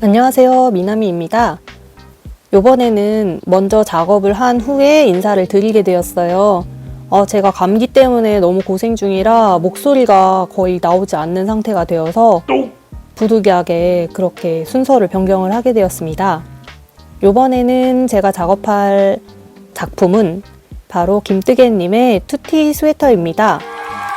안녕하세요, 미나미입니다. 요번에는 먼저 작업을 한 후에 인사를 드리게 되었어요. 제가 감기 때문에 너무 고생 중이라 목소리가 거의 나오지 않는 상태가 되어서 부득이하게 그렇게 순서를 변경을 하게 되었습니다. 요번에는 제가 작업할 작품은 바로 김뜨개님의 투티 스웨터입니다.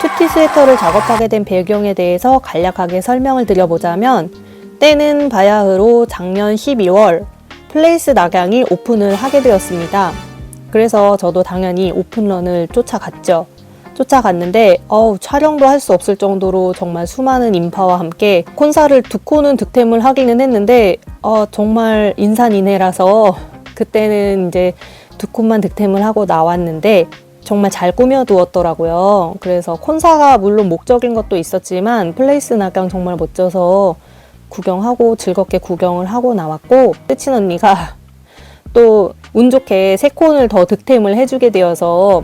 투티 스웨터를 작업하게 된 배경에 대해서 간략하게 설명을 드려보자면, 때는 바야흐로 작년 12월 플레이스 낙양이 오픈을 하게 되었습니다. 그래서 저도 당연히 오픈런을 쫓아갔는데 촬영도 할 수 없을 정도로 정말 수많은 인파와 함께 콘사를 두 코는 득템을 하기는 했는데 정말 인산인해라서 그때는 이제 두 콘만 득템을 하고 나왔는데 정말 잘 꾸며두었더라고요. 그래서 콘사가 물론 목적인 것도 있었지만 플레이스 낙양 정말 멋져서 구경하고 즐겁게 구경을 하고 나왔고, 끝인 언니가 또 운 좋게 3콘을 더 득템을 해주게 되어서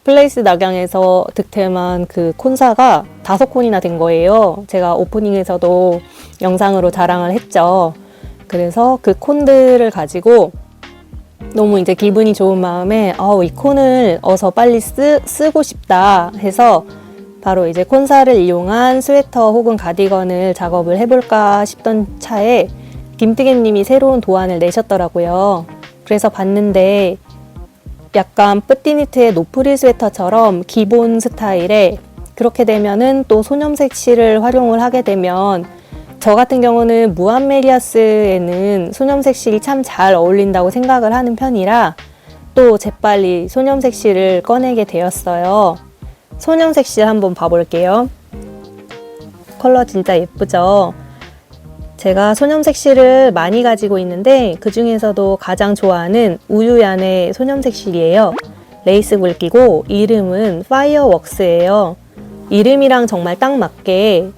플레이스 낙양에서 득템한 그 콘사가 5콘이나 된 거예요. 제가 오프닝에서도 영상으로 자랑을 했죠. 그래서 그 콘들을 가지고 너무 이제 기분이 좋은 마음에 이 콘을 어서 빨리 쓰고 싶다 해서 바로 이제 콘사를 이용한 스웨터 혹은 가디건을 작업을 해볼까 싶던 차에 김뜨개님이 새로운 도안을 내셨더라고요. 그래서 봤는데 약간 뿌띠니트의 노프릴 스웨터처럼 기본 스타일에, 그렇게 되면은 또 소념색 실을 활용을 하게 되면 저 같은 경우는 무한메리아스에는 소념색 실이 참 잘 어울린다고 생각을 하는 편이라 또 재빨리 소념색 실을 꺼내게 되었어요. 소념색 실 한번 봐볼게요. 컬러 진짜 예쁘죠? 제가 소념색 실을 많이 가지고 있는데 그 중에서도 가장 좋아하는 우유얀의 소념색 실이에요. 레이스 굵기고 이름은 파이어웍스예요. 이름이랑 정말 딱 맞게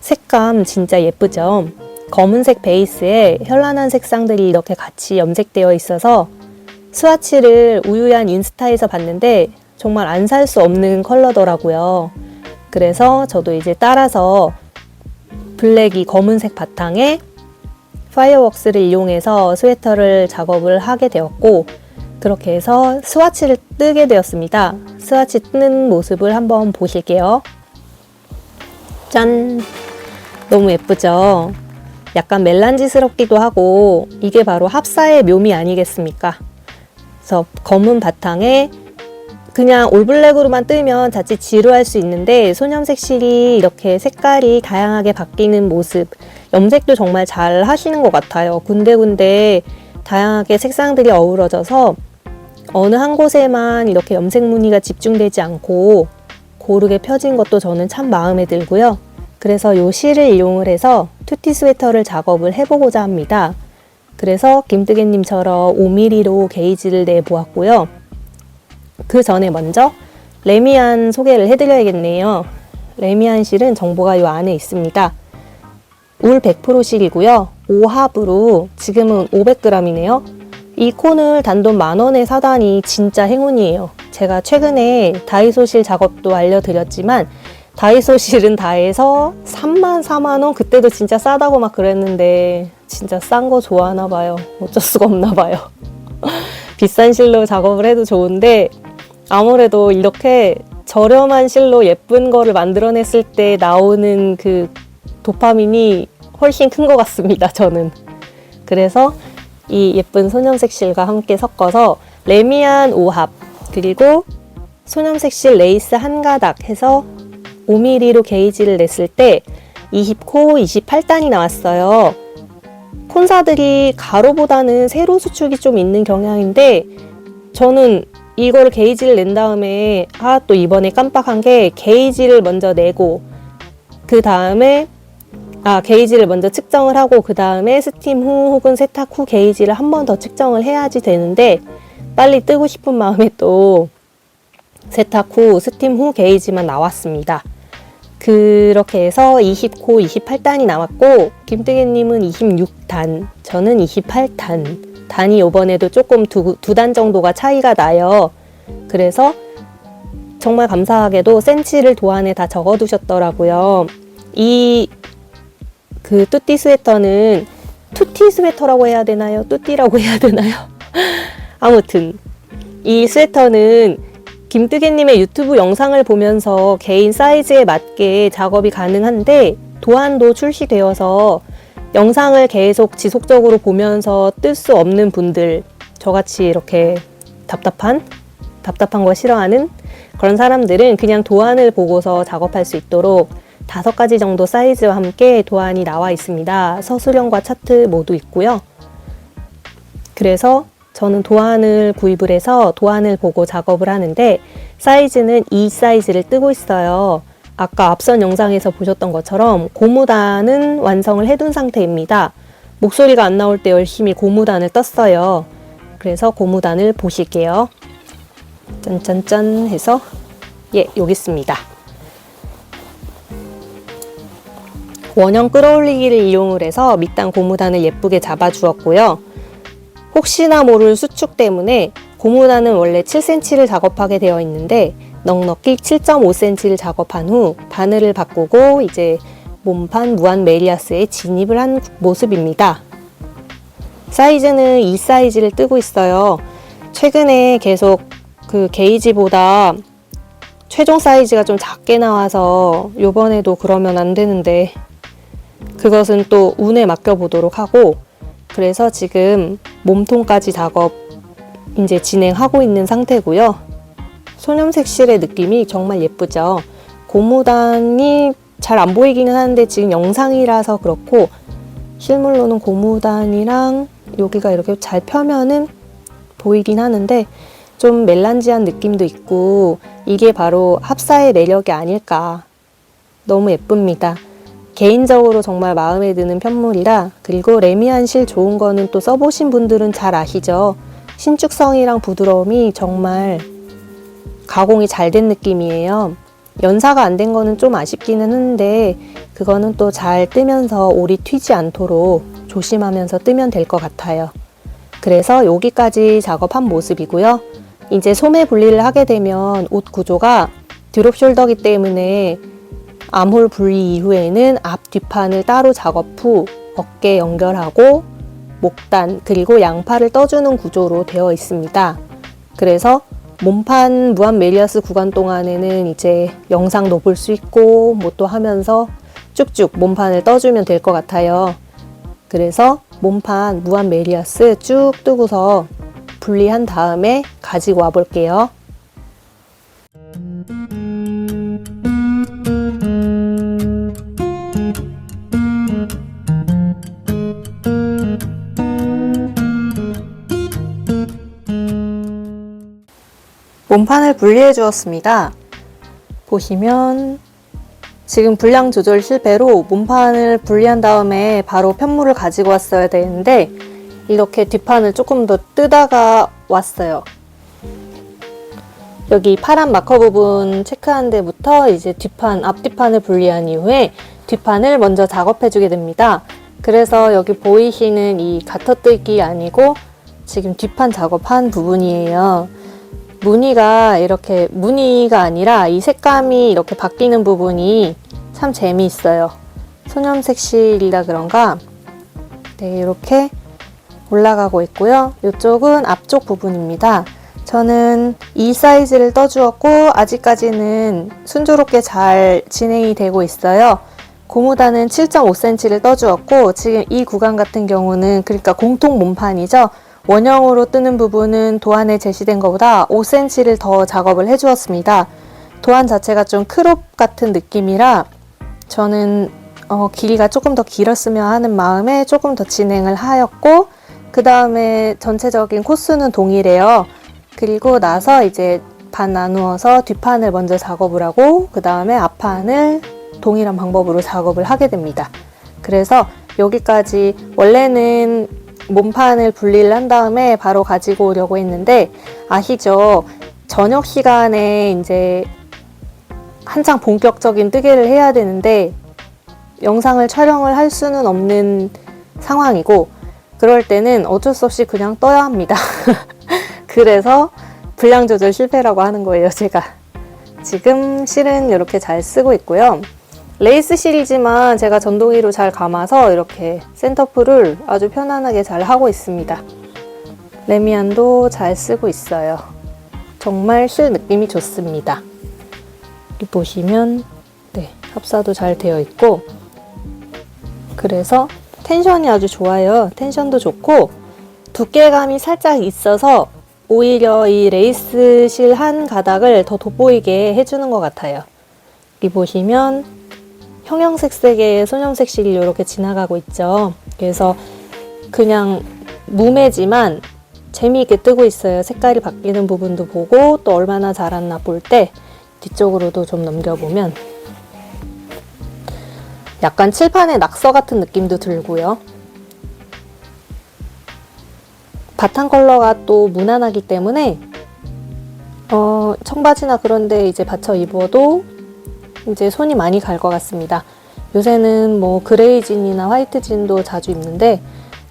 색감 진짜 예쁘죠? 검은색 베이스에 현란한 색상들이 이렇게 같이 염색되어 있어서 스와치를 우유얀 인스타에서 봤는데 정말 안 살 수 없는 컬러더라고요. 그래서 저도 이제 따라서 블랙이 검은색 바탕에 파이어웍스를 이용해서 스웨터를 작업을 하게 되었고, 그렇게 해서 스와치를 뜨게 되었습니다. 스와치 뜨는 모습을 한번 보실게요. 짠! 너무 예쁘죠? 약간 멜란지스럽기도 하고 이게 바로 합사의 묘미 아니겠습니까? 그래서 검은 바탕에 그냥 올블랙으로만 뜨면 자칫 지루할 수 있는데 소념색 실이 이렇게 색깔이 다양하게 바뀌는 모습, 염색도 정말 잘 하시는 것 같아요. 군데군데 다양하게 색상들이 어우러져서 어느 한 곳에만 이렇게 염색 무늬가 집중되지 않고 고르게 펴진 것도 저는 참 마음에 들고요. 그래서 이 실을 이용을 해서 투티 스웨터를 작업을 해보고자 합니다. 그래서 김뜨개님처럼 5mm로 게이지를 내보았고요. 그 전에 먼저 레미안 소개를 해드려야겠네요. 레미안 실은 정보가 이 안에 있습니다. 울 100% 실이고요. 5합으로 지금은 500g이네요. 이 콘을 단돈 10,000원에 사다니 진짜 행운이에요. 제가 최근에 다이소 실 작업도 알려드렸지만 다이소 실은 다해서 3만, 4만원? 그때도 진짜 싸다고 막 그랬는데 진짜 싼 거 좋아하나 봐요. 어쩔 수가 없나 봐요. 비싼 실로 작업을 해도 좋은데 아무래도 이렇게 저렴한 실로 예쁜 거를 만들어냈을 때 나오는 그 도파민이 훨씬 큰 것 같습니다, 저는. 그래서 이 예쁜 소념색 실과 함께 섞어서 레미안 5합 그리고 소념색 실 레이스 한 가닥 해서 5mm로 게이지를 냈을 때 20코 28단이 나왔어요. 콘사들이 가로보다는 세로 수축이 좀 있는 경향인데 저는 이거를 게이지를 낸 다음에 또 이번에 깜빡한 게 게이지를 먼저 내고 그 다음에 게이지를 먼저 측정을 하고 그 다음에 스팀 후 혹은 세탁 후 게이지를 한 번 더 측정을 해야지 되는데 빨리 뜨고 싶은 마음에 또 세탁 후 스팀 후 게이지만 나왔습니다. 그렇게 해서 20코 28단이 나왔고 김뜨개님은 26단, 저는 28단. 단이 이번에도 조금 두 단 정도가 차이가 나요. 그래서 정말 감사하게도 센치를 도안에 다 적어두셨더라고요. 이 그 뚜띠 스웨터는 투티 스웨터라고 해야 되나요? 뚜띠라고 해야 되나요? 아무튼 이 스웨터는 김뜨개님의 유튜브 영상을 보면서 개인 사이즈에 맞게 작업이 가능한데 도안도 출시되어서 영상을 계속 지속적으로 보면서 뜰 수 없는 분들, 저같이 이렇게 답답한 거 싫어하는 그런 사람들은 그냥 도안을 보고서 작업할 수 있도록 5가지 정도 사이즈와 함께 도안이 나와 있습니다. 서술형과 차트 모두 있고요. 그래서 저는 도안을 구입을 해서 도안을 보고 작업을 하는데 사이즈는 이 사이즈를 뜨고 있어요. 아까 앞선 영상에서 보셨던 것처럼 고무단은 완성을 해둔 상태입니다. 목소리가 안 나올 때 열심히 고무단을 떴어요. 그래서 고무단을 보실게요. 짠짠짠 해서 여기 있습니다. 원형 끌어올리기를 이용을 해서 밑단 고무단을 예쁘게 잡아주었고요. 혹시나 모를 수축 때문에 고무단은 원래 7cm를 작업하게 되어 있는데 넉넉히 7.5cm를 작업한 후 바늘을 바꾸고 이제 몸판 무한 메리아스에 진입을 한 모습입니다. 사이즈는 이 사이즈를 뜨고 있어요. 최근에 계속 그 게이지보다 최종 사이즈가 좀 작게 나와서 요번에도 그러면 안 되는데 그것은 또 운에 맡겨보도록 하고, 그래서 지금 몸통까지 작업 이제 진행하고 있는 상태고요. 소념색 실의 느낌이 정말 예쁘죠. 고무단이 잘 안 보이기는 하는데 지금 영상이라서 그렇고 실물로는 고무단이랑 여기가 이렇게 잘 펴면은 보이긴 하는데 좀 멜란지한 느낌도 있고 이게 바로 합사의 매력이 아닐까. 너무 예쁩니다. 개인적으로 정말 마음에 드는 편물이라, 그리고 레미안 실 좋은 거는 또 써보신 분들은 잘 아시죠? 신축성이랑 부드러움이 정말 가공이 잘 된 느낌이에요. 연사가 안 된 거는 좀 아쉽기는 한데 그거는 또 잘 뜨면서 올이 튀지 않도록 조심하면서 뜨면 될 것 같아요. 그래서 여기까지 작업한 모습이고요. 이제 소매 분리를 하게 되면 옷 구조가 드롭 숄더기 때문에 암홀 분리 이후에는 앞 뒷판을 따로 작업 후 어깨 연결하고 목단 그리고 양팔을 떠주는 구조로 되어 있습니다. 그래서 몸판 무한 메리아스 구간 동안에는 이제 영상도 볼 수 있고 뭐 또 하면서 쭉쭉 몸판을 떠주면 될 것 같아요. 그래서 몸판 무한 메리아스 쭉 뜨고서 분리한 다음에 가지고 와 볼게요. 몸판을 분리해 주었습니다. 보시면 지금 분량 조절 실패로 몸판을 분리한 다음에 바로 편물을 가지고 왔어야 되는데 이렇게 뒷판을 조금 더 뜨다가 왔어요. 여기 파란 마커 부분 체크한 데부터 이제 뒷판, 앞뒷판을 분리한 이후에 뒷판을 먼저 작업해 주게 됩니다. 그래서 여기 보이시는 이 가터뜨기 아니고 지금 뒷판 작업한 부분이에요. 무늬가 이렇게 무늬가 아니라 이 색감이 이렇게 바뀌는 부분이 참 재미있어요. 소념색 실이라 그런가 네, 이렇게 올라가고 있고요. 이쪽은 앞쪽 부분입니다. 저는 이 사이즈를 떠주었고 아직까지는 순조롭게 잘 진행이 되고 있어요. 고무단은 7.5cm를 떠주었고 지금 이 구간 같은 경우는 그러니까 공통 몸판이죠. 원형으로 뜨는 부분은 도안에 제시된 것보다 5cm를 더 작업을 해주었습니다. 도안 자체가 좀 크롭 같은 느낌이라 저는 길이가 조금 더 길었으면 하는 마음에 조금 더 진행을 하였고 그 다음에 전체적인 코스는 동일해요. 그리고 나서 이제 반 나누어서 뒷판을 먼저 작업을 하고 그 다음에 앞판을 동일한 방법으로 작업을 하게 됩니다. 그래서 여기까지 원래는 몸판을 분리를 한 다음에 바로 가지고 오려고 했는데 아시죠? 저녁 시간에 이제 한창 본격적인 뜨개를 해야 되는데 영상을 촬영을 할 수는 없는 상황이고 그럴 때는 어쩔 수 없이 그냥 떠야 합니다. 그래서 분량 조절 실패라고 하는 거예요, 제가. 지금 실은 이렇게 잘 쓰고 있고요. 레이스 실이지만 제가 전동이로 잘 감아서 이렇게 센터풀을 아주 편안하게 잘 하고 있습니다. 레미안도 잘 쓰고 있어요. 정말 실 느낌이 좋습니다. 여기 보시면 네, 합사도 잘 되어 있고, 그래서 텐션이 아주 좋아요. 텐션도 좋고 두께감이 살짝 있어서 오히려 이 레이스 실 한 가닥을 더 돋보이게 해주는 것 같아요. 여기 보시면 형형색색의 소녀색 실이 이렇게 지나가고 있죠. 그래서 그냥 무매지만 재미있게 뜨고 있어요. 색깔이 바뀌는 부분도 보고 또 얼마나 자랐나 볼 때 뒤쪽으로도 좀 넘겨보면 약간 칠판의 낙서 같은 느낌도 들고요. 바탕 컬러가 또 무난하기 때문에 청바지나 그런데 이제 받쳐 입어도 이제 손이 많이 갈 것 같습니다. 요새는 뭐 그레이 진이나 화이트 진도 자주 입는데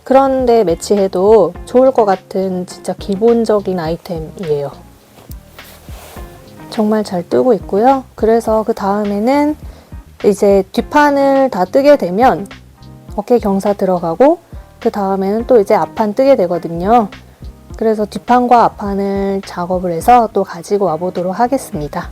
그런데 매치해도 좋을 것 같은 진짜 기본적인 아이템이에요. 정말 잘 뜨고 있고요. 그래서 그 다음에는 이제 뒷판을 다 뜨게 되면 어깨 경사 들어가고 그 다음에는 또 이제 앞판 뜨게 되거든요. 그래서 뒷판과 앞판을 작업을 해서 또 가지고 와 보도록 하겠습니다.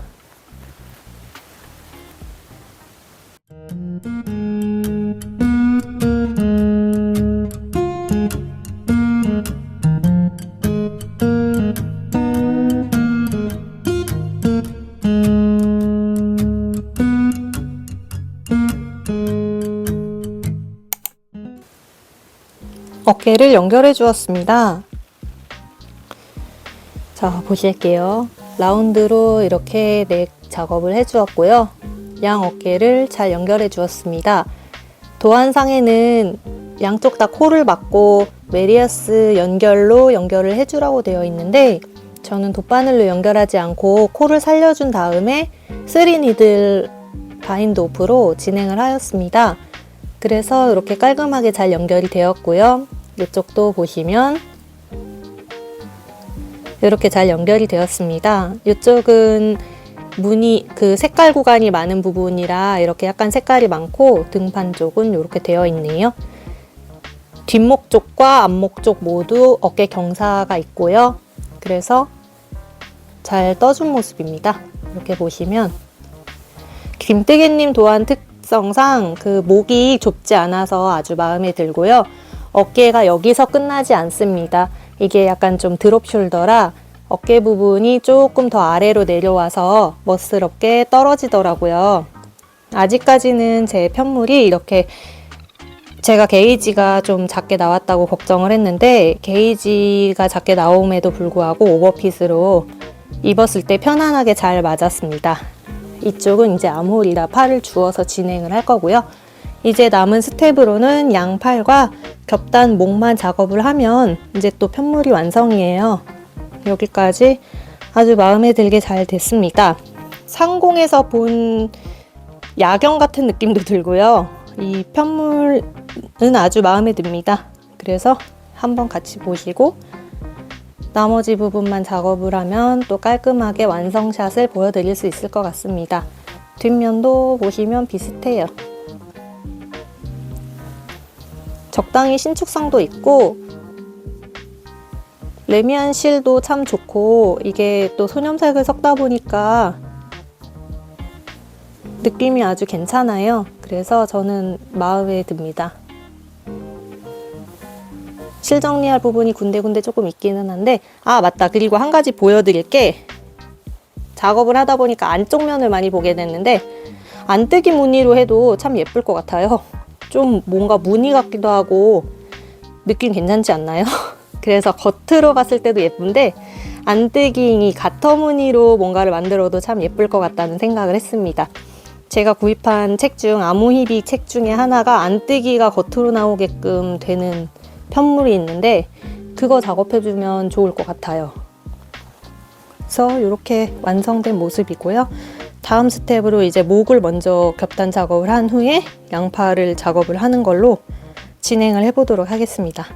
어깨를 연결해 주었습니다. 자, 보실게요. 라운드로 이렇게 넥 작업을 해 주었고요. 양 어깨를 잘 연결해 주었습니다. 도안상에는 양쪽 다 코를 막고 메리어스 연결로 연결을 해 주라고 되어 있는데 저는 돗바늘로 연결하지 않고 코를 살려준 다음에 3니들 바인드 오프로 진행을 하였습니다. 그래서 이렇게 깔끔하게 잘 연결이 되었고요. 이쪽도 보시면 이렇게 잘 연결이 되었습니다. 이쪽은 무늬 그 색깔 구간이 많은 부분이라 이렇게 약간 색깔이 많고 등판 쪽은 이렇게 되어 있네요. 뒷목 쪽과 앞목 쪽 모두 어깨 경사가 있고요. 그래서 잘 떠준 모습입니다. 이렇게 보시면 김뜨개님 도안 특성상 그 목이 좁지 않아서 아주 마음에 들고요. 어깨가 여기서 끝나지 않습니다. 이게 약간 좀 드롭 숄더라 어깨 부분이 조금 더 아래로 내려와서 멋스럽게 떨어지더라고요. 아직까지는 제 편물이 이렇게 제가 게이지가 좀 작게 나왔다고 걱정을 했는데 게이지가 작게 나옴에도 불구하고 오버핏으로 입었을 때 편안하게 잘 맞았습니다. 이쪽은 이제 암홀이라 팔을 주어서 진행을 할 거고요. 이제 남은 스텝으로는 양팔과 겹단 목만 작업을 하면 이제 또 편물이 완성이에요. 여기까지 아주 마음에 들게 잘 됐습니다. 상공에서 본 야경 같은 느낌도 들고요. 이 편물은 아주 마음에 듭니다. 그래서 한번 같이 보시고 나머지 부분만 작업을 하면 또 깔끔하게 완성샷을 보여드릴 수 있을 것 같습니다. 뒷면도 보시면 비슷해요. 적당히 신축성도 있고 레미안 실도 참 좋고 이게 또 소념색을 섞다 보니까 느낌이 아주 괜찮아요. 그래서 저는 마음에 듭니다. 실 정리할 부분이 군데군데 조금 있기는 한데 맞다. 그리고 한 가지 보여드릴 게 작업을 하다 보니까 안쪽 면을 많이 보게 됐는데 안뜨기 무늬로 해도 참 예쁠 것 같아요. 좀 뭔가 무늬 같기도 하고 느낌 괜찮지 않나요? 그래서 겉으로 봤을 때도 예쁜데 안뜨기 가터 무늬로 뭔가를 만들어도 참 예쁠 것 같다는 생각을 했습니다. 제가 구입한 책 중 아모히비 책 중에 하나가 안뜨기가 겉으로 나오게끔 되는 편물이 있는데 그거 작업해주면 좋을 것 같아요. 그래서 이렇게 완성된 모습이고요. 다음 스텝으로 이제 목을 먼저 겹단 작업을 한 후에 양팔을 작업을 하는 걸로 진행을 해보도록 하겠습니다.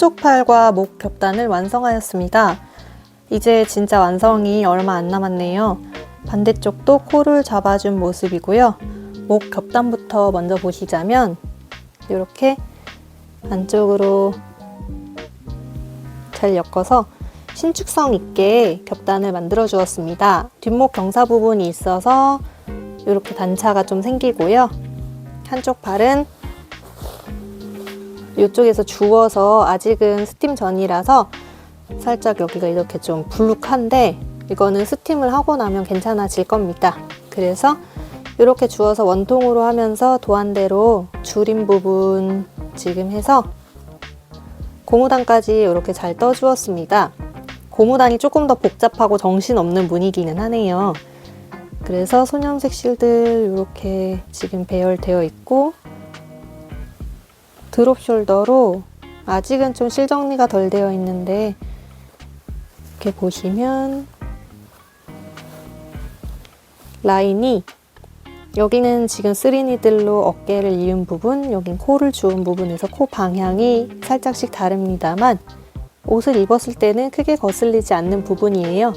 한쪽 팔과 목 겹단을 완성하였습니다. 이제 진짜 완성이 얼마 안 남았네요. 반대쪽도 코를 잡아준 모습이고요. 목 겹단부터 먼저 보시자면 이렇게 안쪽으로 잘 엮어서 신축성 있게 겹단을 만들어 주었습니다. 뒷목 경사 부분이 있어서 이렇게 단차가 좀 생기고요. 한쪽 팔은 이쪽에서 주워서 아직은 스팀 전이라서 살짝 여기가 이렇게 좀 불룩한데 이거는 스팀을 하고 나면 괜찮아질 겁니다. 그래서 이렇게 주워서 원통으로 하면서 도안대로 줄임 부분 지금 해서 고무단까지 이렇게 잘 떠주었습니다. 고무단이 조금 더 복잡하고 정신없는 무늬기는 하네요. 그래서 소녀색 실들 이렇게 지금 배열되어 있고 드롭 숄더로 아직은 좀 실 정리가 덜 되어 있는데 이렇게 보시면 라인이 여기는 지금 3니들로 어깨를 이은 부분, 여긴 코를 주운 부분에서 코 방향이 살짝씩 다릅니다만 옷을 입었을 때는 크게 거슬리지 않는 부분이에요.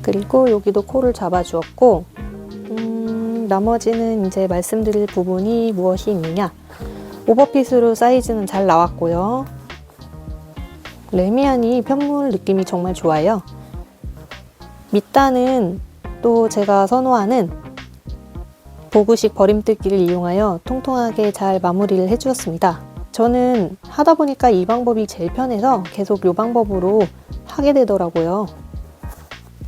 그리고 여기도 코를 잡아주었고 나머지는 이제 말씀드릴 부분이 무엇이 있느냐. 오버핏으로 사이즈는 잘 나왔고요. 레미안이 편물 느낌이 정말 좋아요. 밑단은 또 제가 선호하는 보구식 버림뜨기를 이용하여 통통하게 잘 마무리를 해주었습니다. 저는 하다 보니까 이 방법이 제일 편해서 계속 이 방법으로 하게 되더라고요.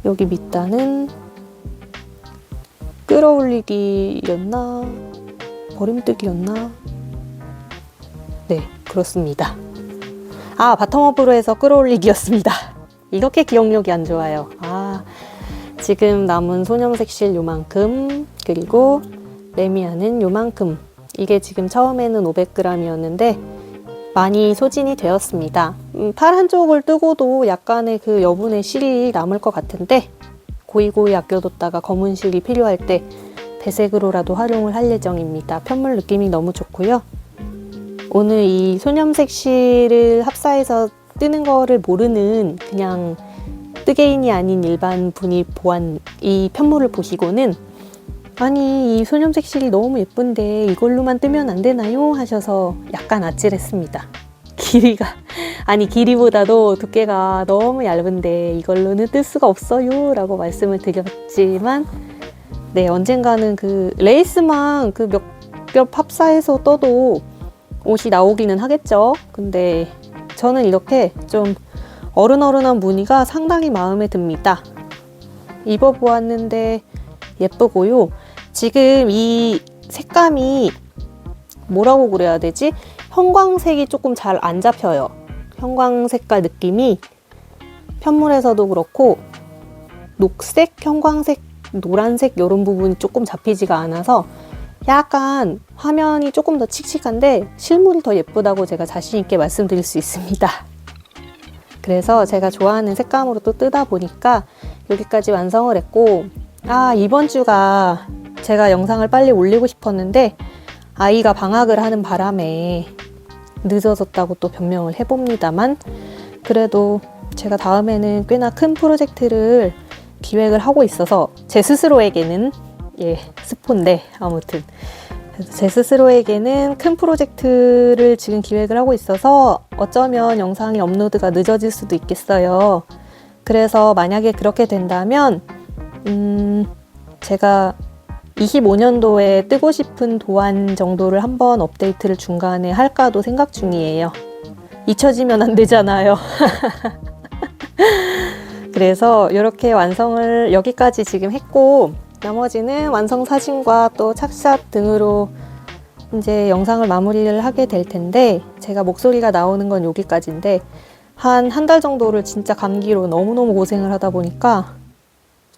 여기 밑단은 끌어올리기였나? 버림뜨기였나? 네, 그렇습니다. 아, 바텀업으로 해서 끌어올리기였습니다. 이렇게 기억력이 안 좋아요. 지금 남은 소녀색 실 요만큼, 그리고 레미안은 요만큼. 이게 지금 처음에는 500g이었는데 많이 소진이 되었습니다. 팔 한쪽을 뜨고도 약간의 그 여분의 실이 남을 것 같은데 고이고이 아껴뒀다가 검은 실이 필요할 때 배색으로라도 활용을 할 예정입니다. 편물 느낌이 너무 좋고요. 오늘 이 소녀색 실을 합사해서 뜨는 거를 모르는 그냥 뜨개인이 아닌 일반 분이 보안 이 편물을 보시고는 아니 이 소녀색 실이 너무 예쁜데 이걸로만 뜨면 안 되나요? 하셔서 약간 아찔했습니다. 길이보다도 두께가 너무 얇은데 이걸로는 뜰 수가 없어요 라고 말씀을 드렸지만 네, 언젠가는 그 레이스만 그 몇 겹 합사해서 떠도 옷이 나오기는 하겠죠. 근데 저는 이렇게 좀 어른어른한 무늬가 상당히 마음에 듭니다. 입어보았는데 예쁘고요. 지금 이 색감이 뭐라고 그래야 되지? 형광색이 조금 잘 안 잡혀요. 형광색깔 느낌이 편물에서도 그렇고 녹색, 형광색, 노란색 이런 부분이 조금 잡히지가 않아서 약간 화면이 조금 더 칙칙한데 실물이 더 예쁘다고 제가 자신 있게 말씀드릴 수 있습니다. 그래서 제가 좋아하는 색감으로 또 뜨다 보니까 여기까지 완성을 했고 이번 주가 제가 영상을 빨리 올리고 싶었는데 아이가 방학을 하는 바람에 늦어졌다고 또 변명을 해봅니다만 그래도 제가 다음에는 꽤나 큰 프로젝트를 기획을 하고 있어서 제 스스로에게는 스폰데 아무튼 그래서 제 스스로에게는 큰 프로젝트를 지금 기획을 하고 있어서 어쩌면 영상이 업로드가 늦어질 수도 있겠어요. 그래서 만약에 그렇게 된다면 제가 25년도에 뜨고 싶은 도안 정도를 한번 업데이트를 중간에 할까도 생각 중이에요. 잊혀지면 안 되잖아요. 그래서 이렇게 완성을 여기까지 지금 했고 나머지는 완성 사진과 또 착샷 등으로 이제 영상을 마무리를 하게 될 텐데 제가 목소리가 나오는 건 여기까지인데 한 달 정도를 진짜 감기로 너무너무 고생을 하다 보니까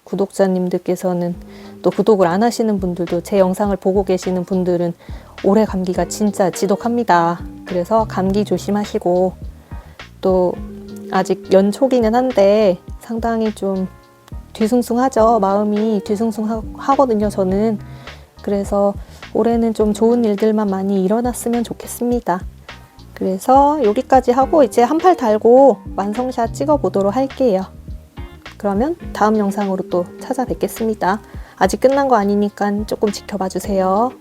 구독자님들께서는 또 구독을 안 하시는 분들도 제 영상을 보고 계시는 분들은 올해 감기가 진짜 지독합니다. 그래서 감기 조심하시고 또 아직 연초기는 한데 상당히 좀 뒤숭숭하죠. 마음이 뒤숭숭하거든요, 저는. 그래서 올해는 좀 좋은 일들만 많이 일어났으면 좋겠습니다. 그래서 여기까지 하고 이제 한 팔 달고 완성샷 찍어 보도록 할게요. 그러면 다음 영상으로 또 찾아뵙겠습니다. 아직 끝난 거 아니니까 조금 지켜봐 주세요.